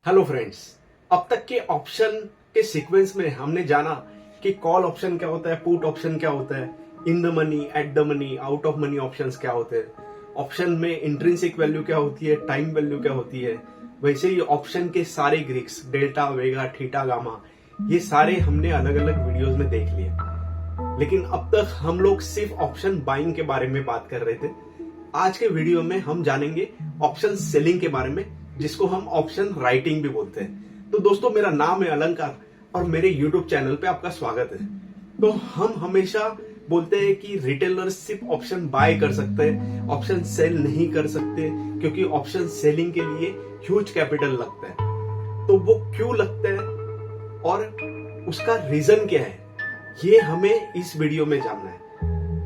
Hello friends. अब तक के ऑप्शन के सीक्वेंस में हमने जाना कि कॉल ऑप्शन क्या होता है, पुट ऑप्शन क्या होता है, in the money, at the money, out of money options क्या होते हैं, ऑप्शन में इंट्रिंसिक वैल्यू क्या होती है, टाइम वैल्यू क्या होती है। वैसे ही ऑप्शन के सारे ग्रीक्स, डेल्टा, वेगा, थीटा, गामा, ये सारे हमने अलग अलग वीडियोस में देख लिए। लेकिन अब तक हम लोग सिर्फ ऑप्शन बाइंग के बारे में बात कर रहे थे। आज के वीडियो में हम जानेंगे ऑप्शन सेलिंग के बारे में, जिसको हम ऑप्शन राइटिंग भी बोलते हैं। तो दोस्तों, मेरा नाम है अलंकार और मेरे YouTube चैनल पे आपका स्वागत है। तो हम हमेशा बोलते हैं कि रिटेलर्स सिर्फ ऑप्शन बाय कर सकते हैं, ऑप्शन सेल नहीं कर सकते, क्योंकि ऑप्शन सेलिंग के लिए ह्यूज कैपिटल लगता है। तो वो क्यों लगता है और उसका रीजन क्या है, ये हमें इस वीडियो में जानना है।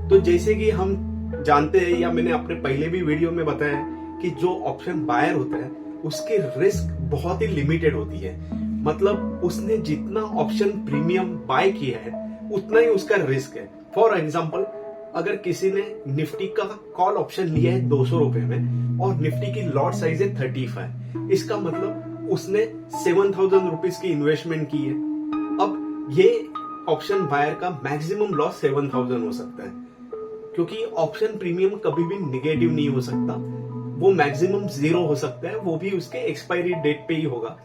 तो जैसे कि हम जानते हैं, या मैंने अपने पहले भी वीडियो में बताया कि जो ऑप्शन बायर होता है उसकी रिस्क बहुत ही लिमिटेड होती है। मतलब उसने जितना ऑप्शन प्रीमियम बाय किया है उतना ही उसका रिस्क है। फॉर एग्जाम्पल, अगर किसी ने निफ्टी का कॉल ऑप्शन लिया है 200 रुपए में और निफ्टी की लॉट साइज है 35, इसका मतलब उसने 7000 रुपीज की इन्वेस्टमेंट की है। अब ये ऑप्शन बायर का मैक्सिमम लॉस 7000 हो सकता है, क्योंकि ऑप्शन प्रीमियम कभी भी निगेटिव नहीं हो सकता। वो मैक्सिमम 0 हो सकता है, वो भी उसके एक्सपायरी डेट पे ही होगा।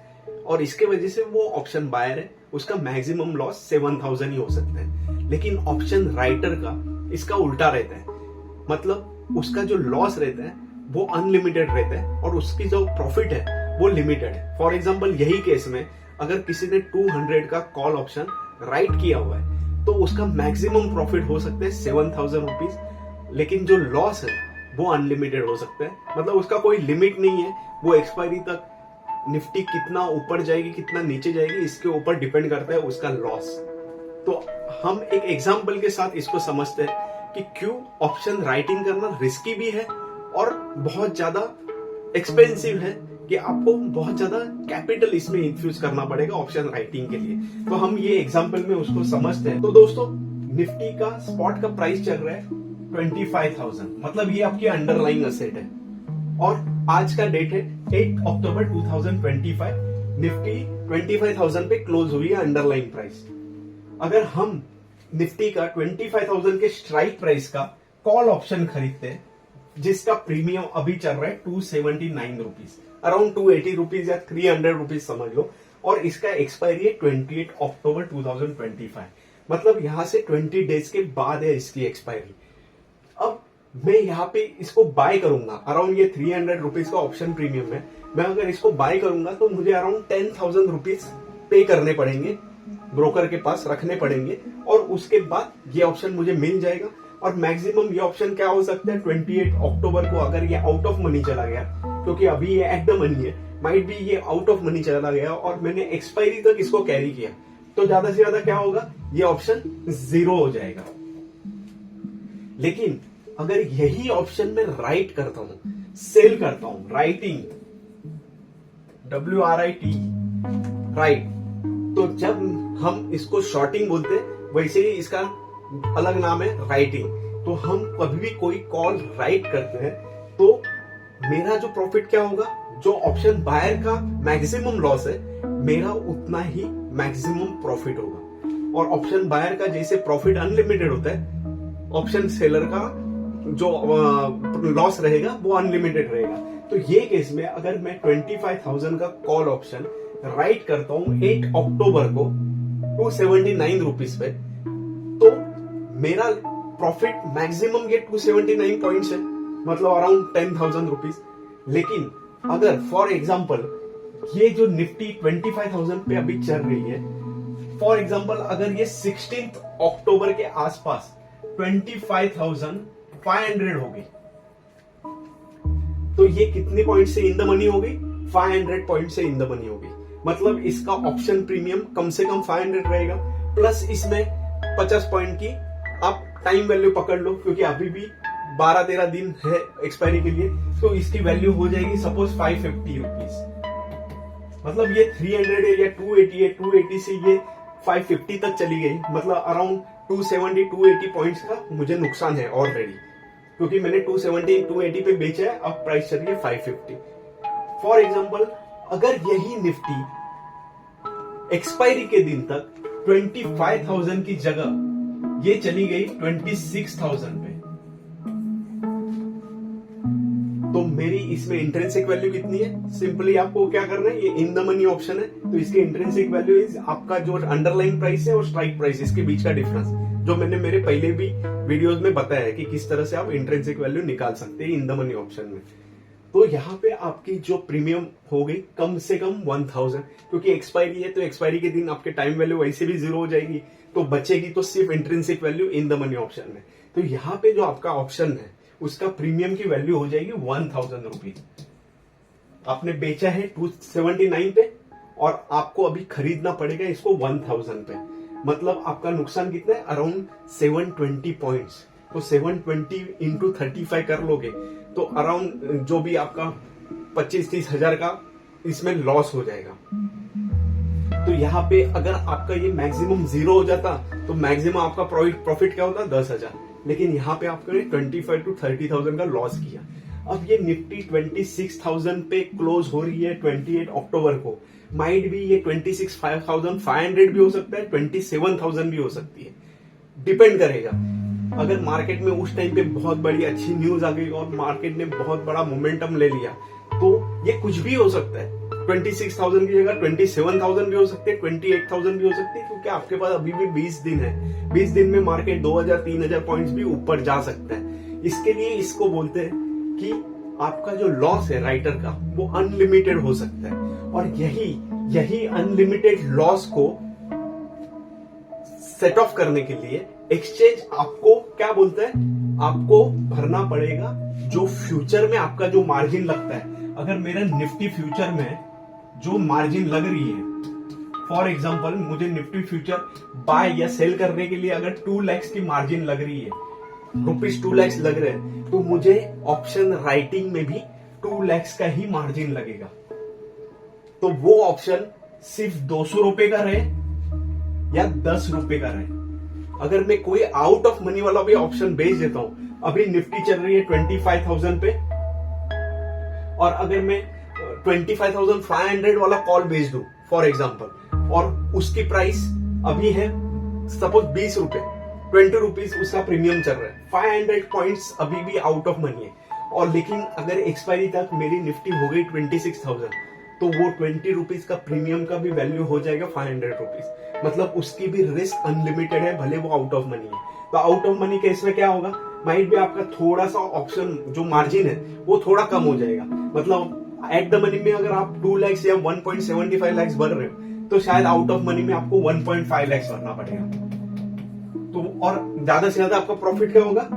और इसके वजह से वो ऑप्शन बायर है, उसका मैक्सिमम लॉस 7000 ही हो सकता है। लेकिन ऑप्शन राइटर का इसका उल्टा रहता है। मतलब उसका जो लॉस रहता है वो अनलिमिटेड रहता है और उसकी जो प्रॉफिट है वो लिमिटेड है। फॉर एग्जाम्पल, यही केस में अगर किसी ने 200 का कॉल ऑप्शन राइट किया हुआ है तो उसका मैक्सिमम प्रॉफिट हो सकता है 7000 रुपीज, लेकिन जो लॉस है वो अनलिमिटेड हो सकता है। मतलब उसका कोई लिमिट नहीं है। वो एक्सपायरी तक निफ्टी कितना ऊपर जाएगी, कितना नीचे जाएगी, इसके ऊपर डिपेंड करता है उसका लॉस। तो हम एक एग्जांपल के साथ इसको समझते हैं कि क्यों ऑप्शन राइटिंग करना रिस्की भी है और बहुत ज्यादा एक्सपेंसिव है, कि आपको बहुत ज्यादा कैपिटल इसमें इन्फ्यूज करना पड़ेगा ऑप्शन राइटिंग के लिए। तो हम ये एग्जांपल में उसको समझते हैं। तो दोस्तों, निफ्टी का स्पॉट का प्राइस चल रहा है 25,000, मतलब ये आपकी अंडरलाइंग असेट है। और आज का डेट है 8 अक्टूबर 2025। निफ्टी 25,000 पे क्लोज हुई है अंडरलाइंग प्राइस। अगर हम निफ्टी का 25,000 के स्ट्राइक प्राइस का कॉल ऑप्शन खरीदते हैं, जिसका प्रीमियम अभी चल रहा है 279 रुपीज, अराउंड 280 रुपीज या 300 रुपीज समझ लो, और इसका एक्सपायरी है 28 अक्टूबर 2025, मतलब यहां से 20 डेज के बाद है इसकी एक्सपायरी। अब मैं यहाँ पे इसको बाय करूंगा, अराउंड ये 300 रुपीज का ऑप्शन प्रीमियम है। मैं अगर इसको बाय करूंगा तो मुझे अराउंड 10,000 रुपीज पे करने पड़ेंगे, ब्रोकर के पास रखने पड़ेंगे, और उसके बाद ये ऑप्शन मुझे मिल जाएगा। और मैक्सिमम ये ऑप्शन क्या हो सकता है, 28 अक्टूबर को अगर ये आउट ऑफ मनी चला गया, क्योंकि अभी ये एट द मनी है, माइट बी ये आउट ऑफ मनी चला गया और मैंने एक्सपायरी तक इसको कैरी किया, तो ज्यादा से ज्यादा क्या होगा, ये ऑप्शन 0 हो जाएगा। लेकिन अगर यही ऑप्शन में राइट करता हूं, सेल करता हूं, राइटिंग, WRIT, राइट, तो जब हम इसको शॉर्टिंग बोलते हैं, वैसे ही इसका अलग नाम है राइटिंग। तो हम कभी भी कोई कॉल राइट करते हैं तो मेरा जो प्रॉफिट क्या होगा, जो ऑप्शन बायर का मैक्सिमम लॉस है, मेरा उतना ही मैक्सिमम प्रॉफिट होगा। और ऑप्शन बायर का जैसे प्रॉफिट अनलिमिटेड होता है, ऑप्शन सेलर का जो लॉस रहेगा वो अनलिमिटेड रहेगा। तो ये केस में अगर मैं 25,000 का कॉल ऑप्शन राइट करता हूं 8 अक्टूबर को 279 रुपीज पे, तो मेरा प्रॉफिट मैक्सिमम ये 279 पॉइंट्स है, मतलब अराउंड 10,000 रुपीज। लेकिन अगर फॉर एग्जाम्पल ये जो निफ्टी 25,000 पे अभी चल रही है, फॉर एग्जाम्पल अगर ये 16 अक्टूबर के आसपास 25,500 हो गई, तो ये कितने पॉइंट से इन द मनी हो गई, 500 पॉइंट से इन द मनी हो गई। मतलब इसका ऑप्शन प्रीमियम कम से कम 500 रहेगा, प्लस इसमें 50 पॉइंट की आप टाइम वैल्यू पकड़ लो, क्योंकि अभी भी 12-13 दिन है एक्सपायरी के लिए, तो इसकी वैल्यू हो जाएगी सपोज 550 रुपीज। मतलब ये 300 है या 280 है, 280 से ये 550 तक चली गई, मतलब अराउंड 270-280 पॉइंट्स का मुझे नुकसान है ऑलरेडी, क्योंकि मैंने 270-280 पे बेचा है, अब प्राइस चल रही है 550। फॉर एग्जाम्पल, अगर यही निफ्टी एक्सपायरी के दिन तक 25,000 की जगह ये चली गई 26,000 पे, तो मेरी इसमें इंट्रिंसिक वैल्यू कितनी है? सिंपली आपको क्या करना है, ये इन द मनी ऑप्शन है, तो इसकी इंट्रिंसिक वैल्यू इज आपका जो अंडरलाइन प्राइस है और स्ट्राइक प्राइस, इसके बीच का डिफरेंस, जो मैंने मेरे पहले भी वीडियोस में बताया है कि किस तरह से आप इंट्रिंसिक वैल्यू निकाल सकते हैं इन द मनी ऑप्शन में। तो यहाँ पे आपकी जो प्रीमियम हो गई कम से कम 1000, क्योंकि एक्सपायरी है तो एक्सपायरी के दिन आपके टाइम वैल्यू वैसे भी जीरो हो जाएगी, तो बचेगी तो सिर्फ intrinsic value in the money option में। तो यहाँ पे जो आपका ऑप्शन है उसका प्रीमियम की वैल्यू हो जाएगी 1000 रुपीज। आपने बेचा है 279 पे और आपको अभी खरीदना पड़ेगा इसको 1000 पे, मतलब आपका नुकसान कितना है? Around 720 points. तो 720 इंटू 35 कर लोगे तो अराउंड जो भी आपका 25-30 हजार का इसमें लॉस हो जाएगा। तो यहाँ पे अगर आपका ये मैक्सिमम जीरो हो जाता तो मैक्सिमम आपका प्रॉफिट क्या होता? 10,000, लेकिन यहाँ पे आपने 25 to 30,000 का लॉस किया। अब ये निफ्टी 26,000 पे क्लोज हो रही है 28 अक्टूबर को, माइट भी ये 26,500 भी हो सकता है, 27,000 भी हो सकती है, डिपेंड करेगा। अगर मार्केट में उस टाइम पे बहुत बड़ी अच्छी न्यूज आ गई और मार्केट ने बहुत बड़ा मोमेंटम ले लिया तो ये कुछ भी हो सकता है, 26,000 की जगह 27,000 भी हो सकते हैं, 28,000 भी हो सकते हैं, क्योंकि आपके पास अभी भी 20 दिन है। 20 दिन में मार्केट 2,000-3,000 पॉइंट्स भी ऊपर जा सकता है। इसके लिए इसको बोलते हैं कि आपका जो लॉस है राइटर का वो अनलिमिटेड हो सकता है, और यही अनलिमिटेड लॉस को सेट ऑफ करने के लिए एक्सचेंज आपको क्या बोलता है? आपको भरना पड़ेगा जो फ्यूचर में आपका जो मार्जिन लगता है। अगर मेरा निफ्टी फ्यूचर में जो मार्जिन लग रही है, फॉर एग्जांपल मुझे निफ्टी फ्यूचर बाय या सेल करने के लिए अगर 2 लाख की मार्जिन लग रही है, रुपीज 2 लाख लग रहे हैं, तो मुझे ऑप्शन राइटिंग में भी 2 लाख का ही मार्जिन लगेगा। तो वो ऑप्शन सिर्फ 200 रुपए का रहे या 10 रुपए का रहे, अगर मैं कोई आउट ऑफ मनी वाला भी ऑप्शन बेच देता हूं, अभी निफ्टी चल रही है 25,000 पे, और अगर मैं 25,500 वाला कॉल बेच दूं फॉर एग्जांपल, और उसकी प्राइस अभी है सपोज 20 रुपए, 20 रुपीज उसका प्रीमियम चल रहा है, 500 पॉइंट्स अभी भी आउट ऑफ मनी है, और लेकिन अगर एक्सपायरी तक मेरी निफ्टी हो गई 26,000, तो वो 20 रुपीज का प्रीमियम का भी वैल्यू हो जाएगा 500 रुपीज, मतलब उसकी भी रिस्क अनलिमिटेड है, भले वो आउट ऑफ मनी है। तो आउट ऑफ मनी केस में क्या होगा? माइट भी आपका थोड़ा सा ऑप्शन जो मार्जिन है वो थोड़ा कम हो जाएगा, मतलब एट द मनी में अगर आप 2 लाख या 1.75 लाख भर रहे हो तो शायद आउट ऑफ मनी में आपको 1.5 लाख भरना पड़ेगा। तो और ज्यादा से ज्यादा आपका प्रॉफिट क्या होगा?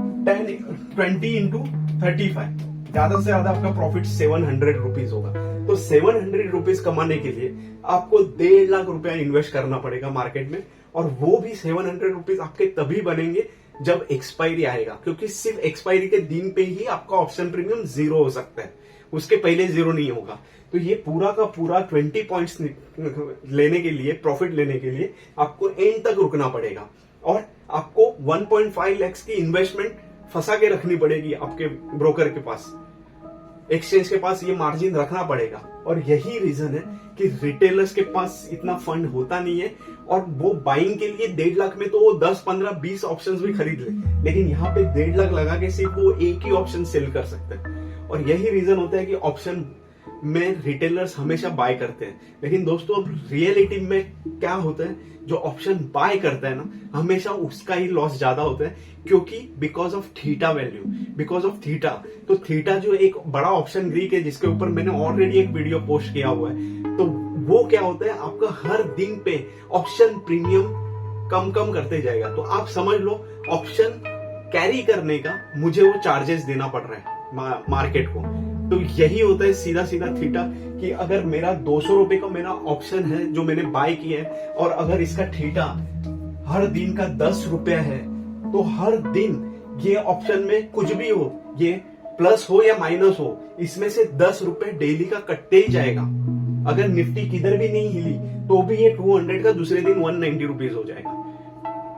20 इंटू 35, ज्यादा से ज्यादा आपका प्रॉफिट 700 रुपीज होगा। तो 700 रुपीज कमाने के लिए आपको 1.5 लाख रुपया इन्वेस्ट करना पड़ेगा मार्केट में, और वो भी 700 रुपीज आपके तभी बनेंगे जब एक्सपायरी आएगा, क्योंकि सिर्फ एक्सपायरी के दिन पे ही आपका ऑप्शन प्रीमियम जीरो हो सकता है, उसके पहले जीरो नहीं होगा। तो ये पूरा का पूरा 20 पॉइंट्स लेने के लिए, प्रॉफिट लेने के लिए आपको एंड तक रुकना पड़ेगा, और आपको 1.5 लाख की इन्वेस्टमेंट फंसा के रखनी पड़ेगी आपके ब्रोकर के पास, एक्सचेंज के पास ये मार्जिन रखना पड़ेगा। और यही रीजन है कि रिटेलर्स के पास इतना फंड होता नहीं है, और वो बाइंग के लिए 1.5 लाख में तो वो 10, 15, 20 ऑप्शन भी खरीद ले, लेकिन यहाँ पे 1.5 लाख लगा के सिर्फ वो एक ही ऑप्शन सेल कर सकते हैं। और यही रीजन होता है कि ऑप्शन में रिटेलर्स हमेशा बाय करते हैं। लेकिन दोस्तों अब रियलिटी में क्या होता है, जो ऑप्शन बाय करता है ना, हमेशा उसका ही लॉस ज्यादा होता है, क्योंकि because of theta value, because of theta. तो थीटा जो एक बड़ा ऑप्शन ग्रीक है जिसके ऊपर मैंने ऑलरेडी एक वीडियो पोस्ट किया हुआ है, तो वो क्या होता है, आपका हर दिन पे ऑप्शन प्रीमियम कम कम करते जाएगा। तो आप समझ लो ऑप्शन कैरी करने का मुझे वो चार्जेस देना पड़ रहा है मार्केट को। तो यही होता है सीधा सीधा थीटा, कि अगर मेरा 200 रुपए का मेरा ऑप्शन है जो मैंने बाय किया है, और अगर इसका थीटा हर दिन का 10 रुपया है, तो हर दिन ये ऑप्शन में कुछ भी हो, ये प्लस हो या माइनस हो, इसमें से 10 रुपए डेली का कटते ही जाएगा। अगर निफ्टी किधर भी नहीं हिली तो भी ये 200 का दूसरे दिन 190 रुपीज हो जाएगा।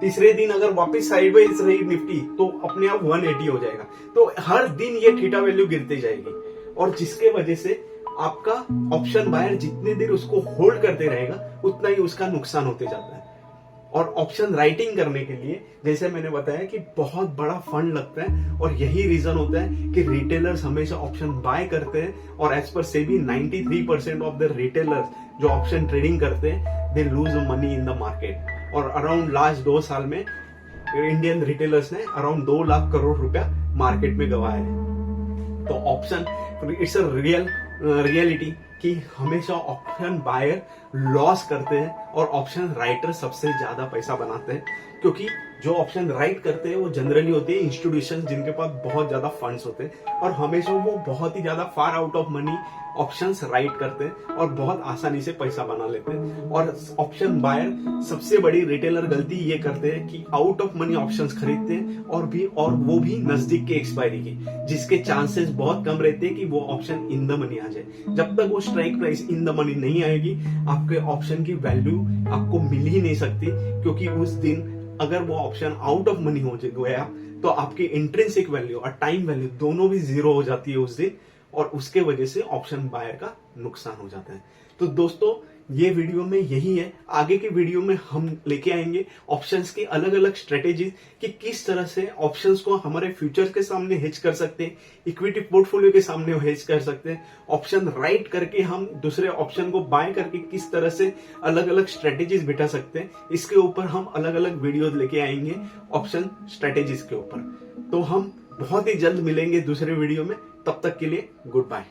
तीसरे दिन अगर वापस साइडवेज रही निफ्टी तो अपने आप 180 हो जाएगा। तो हर दिन ये थीटा वैल्यू गिरती जाएगी, और जिसके वजह से आपका ऑप्शन बायर जितनी देर उसको होल्ड करते रहेगा उतना ही उसका नुकसान होते जाता है। और ऑप्शन राइटिंग करने के लिए जैसे मैंने बताया कि बहुत बड़ा फंड लगता है, और यही रीजन होता है कि रिटेलर्स हमेशा ऑप्शन बाय करते हैं। और as per SEBI 93% of the retailers जो ऑप्शन ट्रेडिंग करते हैं they lose money in the market. और अराउंड लास्ट 2 साल में इंडियन रिटेलर्स ने अराउंड 2 लाख करोड़ रुपया मार्केट में गंवाया है। तो ऑप्शन इट्स अ रियलिटी कि हमेशा ऑप्शन बायर लॉस करते हैं और ऑप्शन राइटर सबसे ज्यादा पैसा बनाते हैं, क्योंकि जो ऑप्शन राइट करते हैं वो जनरली होते हैं इंस्टीट्यूशन जिनके पास बहुत ज्यादा फंड्स होते हैं, और हमेशा वो बहुत ही ज्यादा far out of money options right करते हैं और बहुत आसानी से पैसा बना लेते हैं। और ऑप्शन बायर सबसे बड़ी रिटेलर गलती ये करते हैं कि आउट ऑफ मनी ऑप्शंस खरीदते हैं, और वो भी नजदीक के एक्सपायरी की, जिसके चांसेस बहुत कम रहते हैं कि वो ऑप्शन इन द मनी आ जाए। जब तक वो strike price in the money नहीं आएगी आपके ऑप्शन की वैल्यू आपको मिल ही नहीं सकती, क्योंकि उस दिन अगर वो ऑप्शन आउट ऑफ मनी हो गया तो आपकी इंट्रिंसिक वैल्यू और टाइम वैल्यू दोनों भी जीरो हो जाती है उस दिन, और उसके वजह से ऑप्शन बायर का नुकसान हो जाता है। तो दोस्तों ये वीडियो में यही है। आगे के वीडियो में हम लेके आएंगे ऑप्शंस की अलग अलग स्ट्रेटेजीज कि किस तरह से ऑप्शंस को हमारे फ्यूचर्स के सामने हेज कर सकते हैं, इक्विटी पोर्टफोलियो के सामने हेज कर सकते हैं, ऑप्शन राइट करके हम दूसरे ऑप्शन को बाय करके किस तरह से अलग अलग स्ट्रेटेजीज बिठा सकते हैं। इसके ऊपर हम अलग अलग वीडियोज लेके आएंगे ऑप्शन स्ट्रेटेजीज के ऊपर। तो हम बहुत ही जल्द मिलेंगे दूसरे वीडियो में, तब तक के लिए गुड बाय।